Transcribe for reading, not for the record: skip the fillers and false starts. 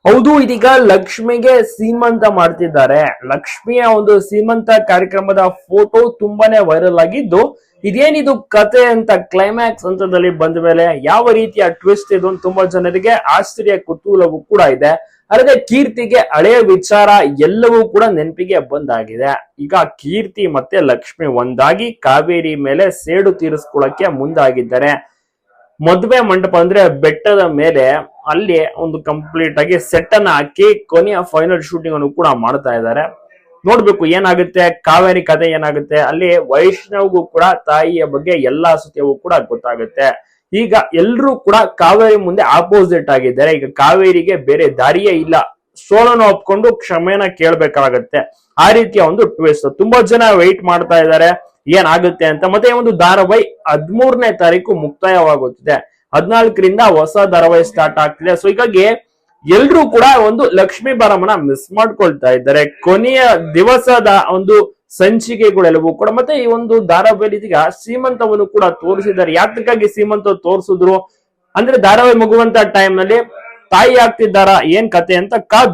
ಹೌದು, ಇದೀಗ ಲಕ್ಷ್ಮಿಗೆ ಸೀಮಂತ ಮಾಡ್ತಿದ್ದಾರೆ. ಲಕ್ಷ್ಮಿಯ ಒಂದು ಸೀಮಂತ ಕಾರ್ಯಕ್ರಮದ ಫೋಟೋ ತುಂಬಾನೇ ವೈರಲ್ ಆಗಿದ್ದು, ಇದೇನಿದು ಕತೆ ಅಂತ ಕ್ಲೈಮ್ಯಾಕ್ಸ್ ಹಂತದಲ್ಲಿ ಬಂದ ಮೇಲೆ ಯಾವ ರೀತಿಯ ಟ್ವಿಸ್ಟ್ ಇದು ಅಂತ ತುಂಬಾ ಜನರಿಗೆ ಆಶ್ಚರ್ಯ ಕುತೂಹಲವೂ ಕೂಡ ಇದೆ. ಅಲ್ಲದೆ ಕೀರ್ತಿಗೆ ಹಳೆಯ ವಿಚಾರ ಎಲ್ಲವೂ ಕೂಡ ನೆನಪಿಗೆ ಬಂದಾಗಿದೆ. ಈಗ ಕೀರ್ತಿ ಮತ್ತೆ ಲಕ್ಷ್ಮಿ ಒಂದಾಗಿ ಕಾವೇರಿ ಮೇಲೆ ಸೇಡು ತೀರಿಸ್ಕೊಳ್ಳಕ್ಕೆ ಮುಂದಾಗಿದ್ದಾರೆ. ಮದುವೆ ಮಂಟಪ ಅಂದ್ರೆ ಬೆಟ್ಟದ ಮೇಲೆ ಅಲ್ಲಿ ಒಂದು ಕಂಪ್ಲೀಟ್ ಆಗಿ ಸೆಟ್ ಅನ್ನ ಹಾಕಿ ಕೊನೆಯ ಫೈನಲ್ ಶೂಟಿಂಗ್ ಅನ್ನು ಕೂಡ ಮಾಡ್ತಾ ಇದ್ದಾರೆ. ನೋಡ್ಬೇಕು ಏನಾಗುತ್ತೆ, ಕಾವೇರಿ ಕಥೆ ಏನಾಗುತ್ತೆ. ಅಲ್ಲಿ ವೈಷ್ಣವ್ಗೂ ಕೂಡ ತಾಯಿಯ ಬಗ್ಗೆ ಎಲ್ಲಾ ಸತ್ಯವೂ ಕೂಡ ಗೊತ್ತಾಗುತ್ತೆ. ಈಗ ಎಲ್ರೂ ಕೂಡ ಕಾವೇರಿ ಮುಂದೆ ಆಪೋಸಿಟ್ ಆಗಿದ್ದಾರೆ. ಈಗ ಕಾವೇರಿಗೆ ಬೇರೆ ದಾರಿಯೇ ಇಲ್ಲ, ಸೋಲನ್ನು ಒಪ್ಕೊಂಡು ಕ್ಷಮೆನ ಕೇಳ್ಬೇಕಾಗತ್ತೆ. ಆ ರೀತಿಯ ಒಂದು ಟ್ವಿಸ್ಟ್ ತುಂಬಾ ಜನ ವೆಯ್ಟ್ ಮಾಡ್ತಾ ಇದ್ದಾರೆ ಏನಾಗುತ್ತೆ ಅಂತ. ಮತ್ತೆ ಒಂದು ಧಾರಾವಾಹಿ 13ನೇ ತಾರೀಕು ಮುಕ್ತಾಯವಾಗುತ್ತಿದೆ. 14ರಿಂದ ಹೊಸ ಧಾರಾವಾಹಿ ಸ್ಟಾರ್ಟ್ ಆಗ್ತಿದೆ. ಸೊ ಹೀಗಾಗಿ ಎಲ್ರೂ ಕೂಡ ಒಂದು ಲಕ್ಷ್ಮೀ ಬಾರಮ್ಮನ ಮಿಸ್ ಮಾಡ್ಕೊಳ್ತಾ ಇದ್ದಾರೆ. ಕೊನೆಯ ದಿವಸದ ಒಂದು ಸಂಚಿಕೆಗಳೆಲ್ಲವೂ ಕೂಡ ಮತ್ತೆ ಈ ಒಂದು ಧಾರಾವಾಹಿ ಇದೀಗ ಸೀಮಂತವನ್ನು ಕೂಡ ತೋರಿಸಿದ್ದಾರೆ. ಯಾತಕ್ಕಾಗಿ ಸೀಮಂತ ತೋರಿಸಿದ್ರು ಅಂದ್ರೆ ಧಾರಾವಾಹಿ ಮುಗುವಂತ ಟೈಮ್ ನಲ್ಲಿ ತಾಯಿ ಆಗ್ತಿದ್ದಾರಾ ಏನ್ ಕತೆ ಅಂತ ಕಾದು